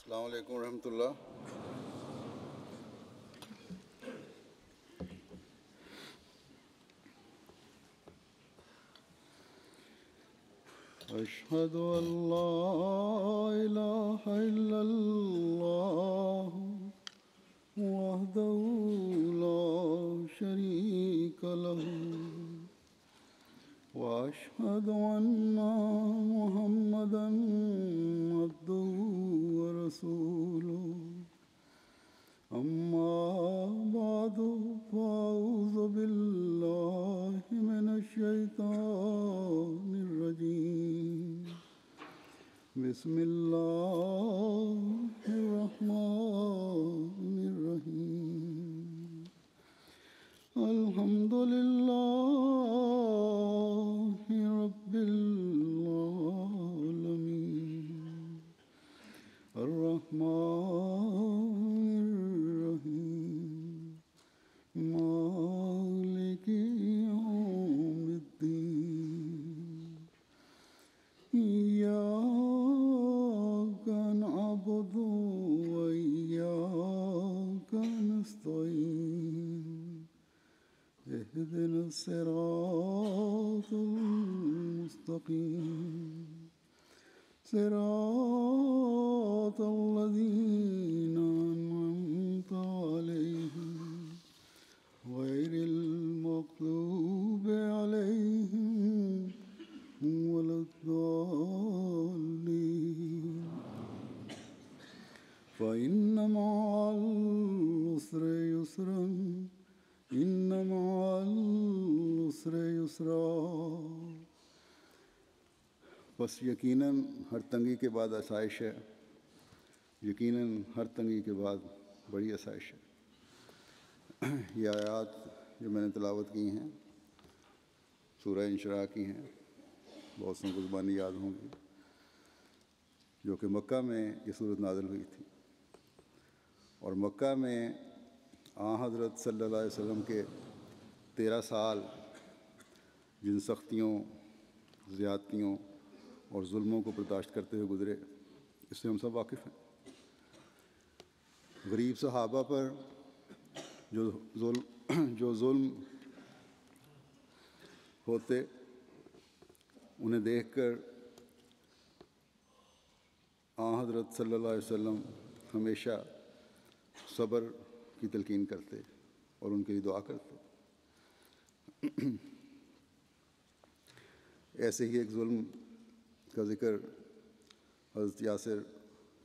السلام علیکم ورحمۃ اللہ۔ اشہد ان لا الہ الا اللہ وحدہ لا شریک لہ واشہد ان محمدا عبدہ ورسولہ اما بعد فاعوذ باللہ من الشیطان الرجیم بسم اللہ الرحمن الرحیم الحمد للہ رب العالمین الرحمن الرحیم مالک یوم الدین ایاک نعبد وایاک نستعین اهدنا الصراط المستقیم صراط الذین أنعمت علیہم غیر المغضوب علیہم ولا الضالین فإن مع العسر یسرا ان مع العسر یسرا۔ بس یقیناً ہر تنگی کے بعد آسائش ہے، یقیناً ہر تنگی کے بعد بڑی آسائش ہے۔ یہ آیات جو میں نے تلاوت کی ہیں سورہ انشراح کی ہیں، بہت سو کو زبانی یاد ہوں گی، جو کہ مکہ میں یہ صورت نازل ہوئی تھی، اور مکہ میں حضرت صلی اللہ علیہ وسلم کے 13 سال جن سختیوں، زیادتیوں اور ظلموں کو برداشت کرتے ہوئے گزرے، اس سے ہم سب واقف ہیں۔ غریب صحابہ پر جو ظلم ہوتے انہیں دیکھ کر حضرت صلی اللہ علیہ وسلم ہمیشہ صبر کی تلقین کرتے اور ان کے لیے دعا کرتے۔ ایسے ہی ایک ظلم کا ذکر حضرت یاسر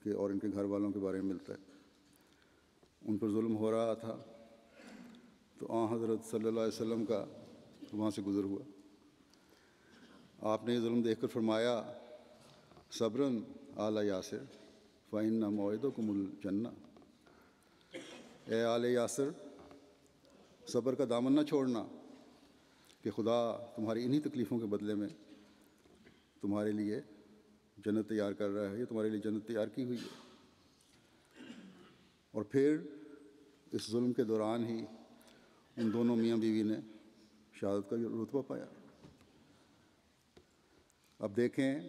کے اور ان کے گھر والوں کے بارے میں ملتا ہے۔ ان پر ظلم ہو رہا تھا تو حضرت صلی اللہ علیہ وسلم کا وہاں سے گزر ہوا۔ آپ نے یہ ظلم دیکھ کر فرمایا صبراً آل یاسر فإن موعدکم الجنہ، اے آل یاسر صبر کا دامن نہ چھوڑنا کہ خدا تمہاری انہی تکلیفوں کے بدلے میں تمہارے لیے جنت تیار کر رہا ہے، یہ تمہارے لیے جنت تیار کی ہوئی ہے۔ اور پھر اس ظلم کے دوران ہی ان دونوں میاں بیوی نے شہادت کا رتبہ پایا۔ اب دیکھیں،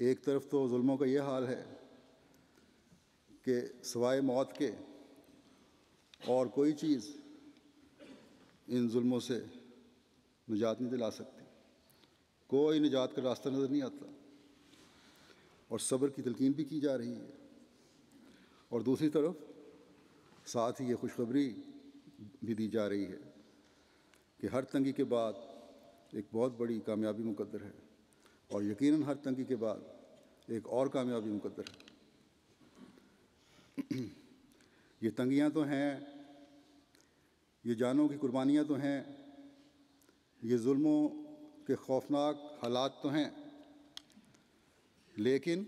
ایک طرف تو ظلموں کا یہ حال ہے کہ سوائے موت کے اور کوئی چیز ان ظلموں سے نجات نہیں دلا سکتی، کوئی نجات کا راستہ نظر نہیں آتا، اور صبر کی تلقین بھی کی جا رہی ہے، اور دوسری طرف ساتھ ہی یہ خوشخبری بھی دی جا رہی ہے کہ ہر تنگی کے بعد ایک بہت بڑی کامیابی مقدر ہے، اور یقیناً ہر تنگی کے بعد ایک اور کامیابی مقدر ہے۔ یہ تنگیاں تو ہیں، یہ جانوں کی قربانیاں تو ہیں، یہ ظلموں کے خوفناک حالات تو ہیں، لیکن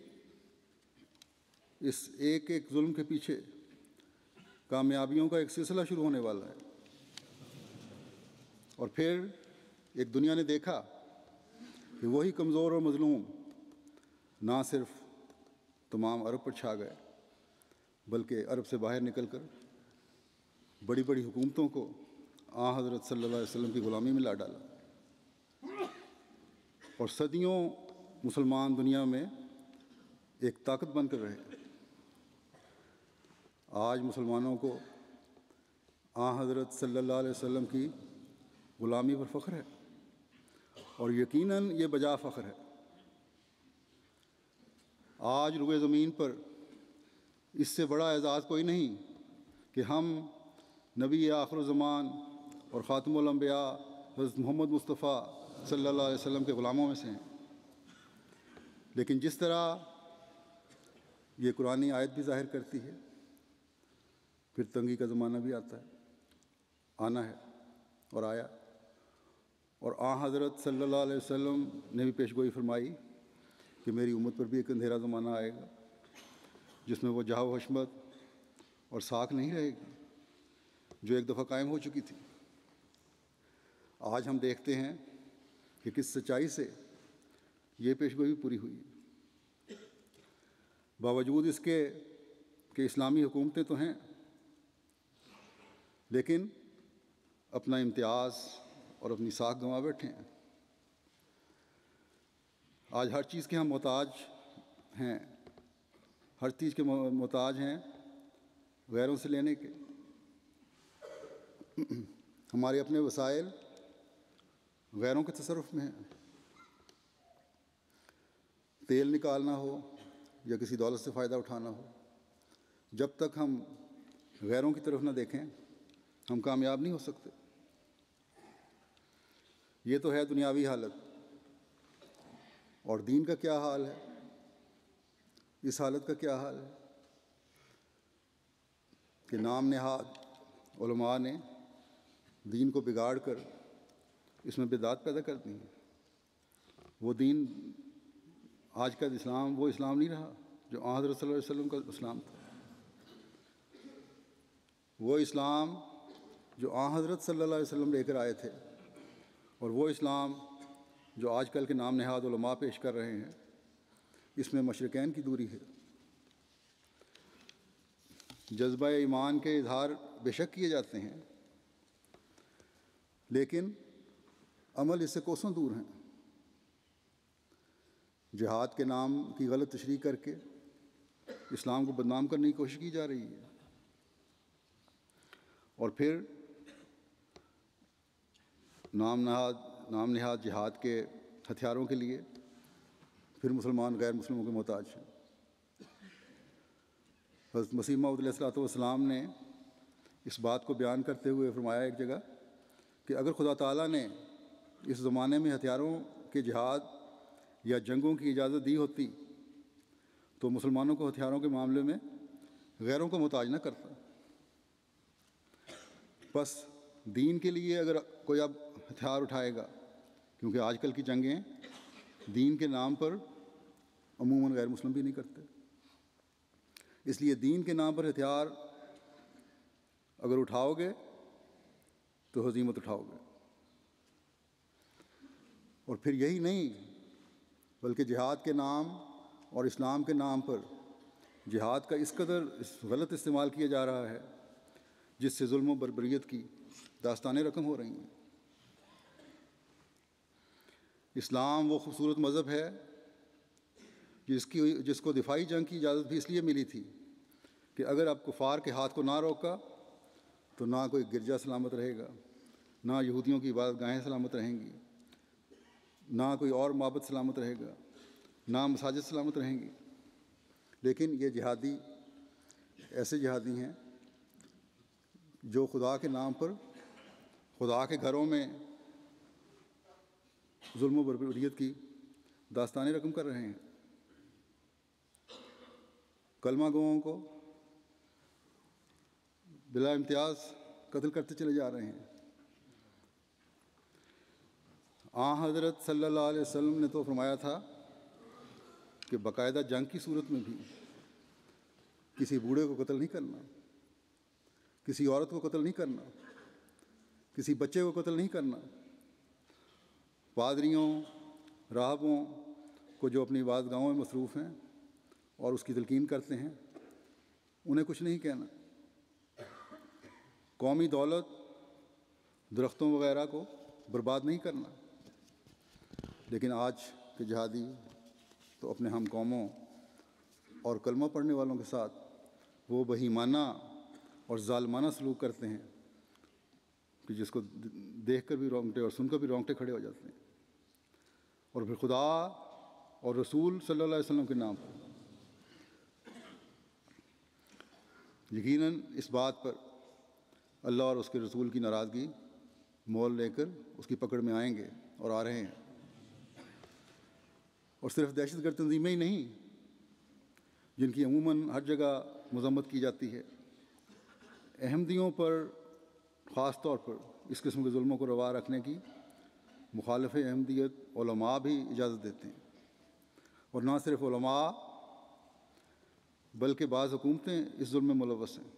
اس ایک ایک ظلم کے پیچھے کامیابیوں کا ایک سلسلہ شروع ہونے والا ہے۔ اور پھر ایک دنیا نے دیکھا کہ وہی کمزور اور مظلوم نہ صرف تمام عرب پر چھا گئے بلکہ عرب سے باہر نکل کر بڑی بڑی حکومتوں کو حضرت صلی اللہ علیہ وسلم کی غلامی میں لا ڈالا، اور صدیوں مسلمان دنیا میں ایک طاقت بن کر رہے۔ آج مسلمانوں کو آن حضرت صلی اللہ علیہ وسلم کی غلامی پر فخر ہے، اور یقیناً یہ بجا فخر ہے۔ آج روئے زمین پر اس سے بڑا اعزاز کوئی نہیں کہ ہم نبی آخر الزمان اور خاتم الانبیاء حضرت محمد مصطفیٰ صلی اللہ علیہ وسلم کے غلاموں میں سے ہیں۔ لیکن جس طرح یہ قرآنی آیت بھی ظاہر کرتی ہے، پھر تنگی کا زمانہ بھی آنا ہے اور آیا، اور آن حضرت صلی اللہ علیہ وسلم نے بھی پیش گوئی فرمائی کہ میری امت پر بھی ایک اندھیرا زمانہ آئے گا جس میں وہ جاہ و حشمت اور ساکھ نہیں رہے گی جو ایک دفعہ قائم ہو چکی تھی۔ آج ہم دیکھتے ہیں کہ کس سچائی سے یہ پیش گوئی پوری ہوئی ہے۔ باوجود اس کے کہ اسلامی حکومتیں تو ہیں، لیکن اپنا امتیاز اور اپنی ساکھ گنوا بیٹھے ہیں۔ آج ہر چیز کے ہم محتاج ہیں، ہر چیز کے محتاج ہیں غیروں سے لینے کے۔ ہمارے اپنے وسائل غیروں کے تصرف میں ہیں۔ تیل نکالنا ہو یا کسی دولت سے فائدہ اٹھانا ہو، جب تک ہم غیروں کی طرف نہ دیکھیں ہم کامیاب نہیں ہو سکتے۔ یہ تو ہے دنیاوی حالت، اور دین کا کیا حال ہے؟ اس حالت کا کیا حال ہے کہ نام نہاد علماء نے دین کو بگاڑ کر اس میں بدعات پیدا کر دی ہیں۔ وہ دین آج کا اسلام وہ اسلام نہیں رہا جو آن حضرت صلی اللہ علیہ وسلم کا اسلام تھا۔ وہ اسلام جو آن حضرت صلی اللہ علیہ وسلم لے کر آئے تھے، اور وہ اسلام جو آج کل کے نام نہاد علماء پیش کر رہے ہیں، اس میں مشرکین کی دوری ہے۔ جذبہ ایمان کے اظہار بے شک کیے جاتے ہیں، لیکن عمل اس سے کوسوں دور ہیں۔ جہاد کے نام کی غلط تشریح کر کے اسلام کو بدنام کرنے کی کوشش کی جا رہی ہے، اور پھر نام نہاد جہاد کے ہتھیاروں کے لیے پھر مسلمان غیر مسلموں کے محتاج ہیں۔ حضرت مسیح موعود علیہ الصلوۃ والسلام نے اس بات کو بیان کرتے ہوئے فرمایا ایک جگہ کہ اگر خدا تعالیٰ نے اس زمانے میں ہتھیاروں کے جہاد یا جنگوں کی اجازت دی ہوتی تو مسلمانوں کو ہتھیاروں کے معاملے میں غیروں کو محتاج نہ کرتا۔ بس دین کے لیے اگر کوئی اب ہتھیار اٹھائے گا، کیونکہ آج کل کی جنگیں دین کے نام پر عموماً غیر مسلم بھی نہیں کرتے، اس لیے دین کے نام پر ہتھیار اگر اٹھاؤ گے تو ہزیمت اٹھاؤ گے۔ اور پھر یہی نہیں بلکہ جہاد کے نام اور اسلام کے نام پر جہاد کا اس قدر غلط استعمال کیا جا رہا ہے جس سے ظلم و بربریت کی داستانیں رقم ہو رہی ہیں۔ اسلام وہ خوبصورت مذہب ہے جس کو دفاعی جنگ کی اجازت بھی اس لیے ملی تھی کہ اگر اب کفار کے ہاتھ کو نہ روکا تو نہ کوئی گرجا سلامت رہے گا، نہ یہودیوں کی عبادت گاہیں سلامت رہیں گی، نہ کوئی اور معبد سلامت رہے گا، نہ مساجد سلامت رہیں گی۔ لیکن یہ جہادی ایسے جہادی ہیں جو خدا کے نام پر خدا کے گھروں میں ظلم و بربریت کی داستانیں رقم کر رہے ہیں۔ کلمہ گوؤں کو بلا امتیاز قتل کرتے چلے جا رہے ہیں۔ آن حضرت صلی اللہ علیہ وسلم نے تو فرمایا تھا کہ باقاعدہ جنگ کی صورت میں بھی کسی بوڑھے کو قتل نہیں کرنا، کسی عورت کو قتل نہیں کرنا، کسی بچے کو قتل نہیں کرنا۔ پادریوں، راہبوں کو جو اپنی عبادت گاہوں میں مصروف ہیں اور اس کی تلقین کرتے ہیں، انہیں کچھ نہیں کہنا۔ قومی دولت، درختوں وغیرہ کو برباد نہیں کرنا۔ لیکن آج کے جہادی تو اپنے ہم قوموں اور کلمہ پڑھنے والوں کے ساتھ وہ بہیمانہ اور ظالمانہ سلوک کرتے ہیں کہ جس کو دیکھ کر بھی رونگٹے اور سن کر بھی رونگٹے کھڑے ہو جاتے ہیں، اور پھر خدا اور رسول صلی اللہ علیہ وسلم کے نام پر یقیناً اس بات پر اللہ اور اس کے رسول کی ناراضگی مول لے کر اس کی پکڑ میں آئیں گے اور آ رہے ہیں۔ اور صرف دہشت گرد تنظیمیں ہی نہیں جن کی عموماً ہر جگہ مذمت کی جاتی ہے، احمدیوں پر خاص طور پر اس قسم کے ظلموں کو روا رکھنے کی مخالف احمدیت علماء بھی اجازت دیتے ہیں، اور نہ صرف علماء بلکہ بعض حکومتیں اس ظلم میں ملوث ہیں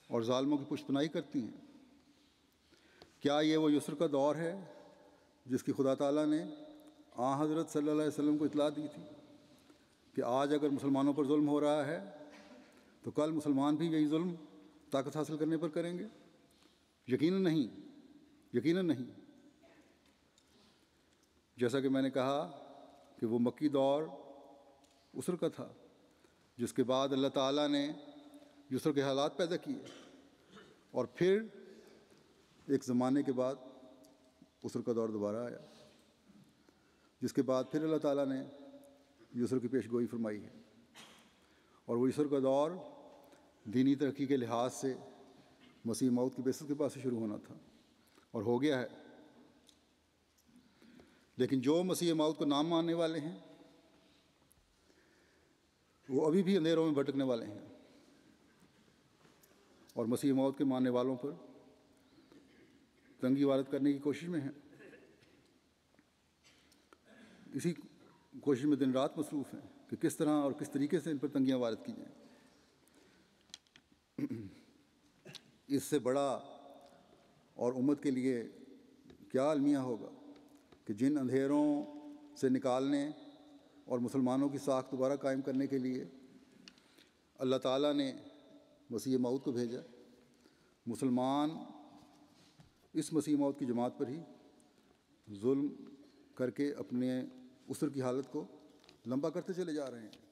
اور ظالموں کی پشت پناہی کرتی ہیں۔ کیا یہ وہ یسر کا دور ہے جس کی خدا تعالیٰ نے حضرت صلی اللہ علیہ وسلم کو اطلاع دی تھی کہ آج اگر مسلمانوں پر ظلم ہو رہا ہے تو کل مسلمان بھی یہی ظلم طاقت حاصل کرنے پر کریں گے؟ یقیناً نہیں، یقیناً نہیں۔ جیسا کہ میں نے کہا کہ وہ مکی دور اسر کا تھا جس کے بعد اللہ تعالیٰ نے یسر کے حالات پیدا کیے، اور پھر ایک زمانے کے بعد اسر کا دور دوبارہ آیا، جس کے بعد پھر اللہ تعالیٰ نے یسر کی پیش گوئی فرمائی ہے، اور وہ یسر کا دور دینی ترقی کے لحاظ سے مسیح موعود کی بعثت کے بعد سے شروع ہونا تھا اور ہو گیا ہے۔ لیکن جو مسیح موعود کو نہ ماننے والے ہیں وہ ابھی بھی اندھیروں میں بھٹکنے والے ہیں، اور مسیح موعود کے ماننے والوں پر تنگی وارد کرنے کی کوشش میں ہیں، اسی کوشش میں دن رات مصروف ہیں کہ کس طرح اور کس طریقے سے ان پر تنگیاں وارد کی جائیں۔ اس سے بڑا اور امت کے لیے کیا المیہ ہوگا کہ جن اندھیروں سے نکالنے اور مسلمانوں کی ساکھ دوبارہ قائم کرنے کے لیے اللہ تعالیٰ نے مسیح موعود کو بھیجا، مسلمان اس مسیح موعود کی جماعت پر ہی ظلم کر کے اپنے اسر کی حالت کو لمبا کرتے چلے جا رہے ہیں۔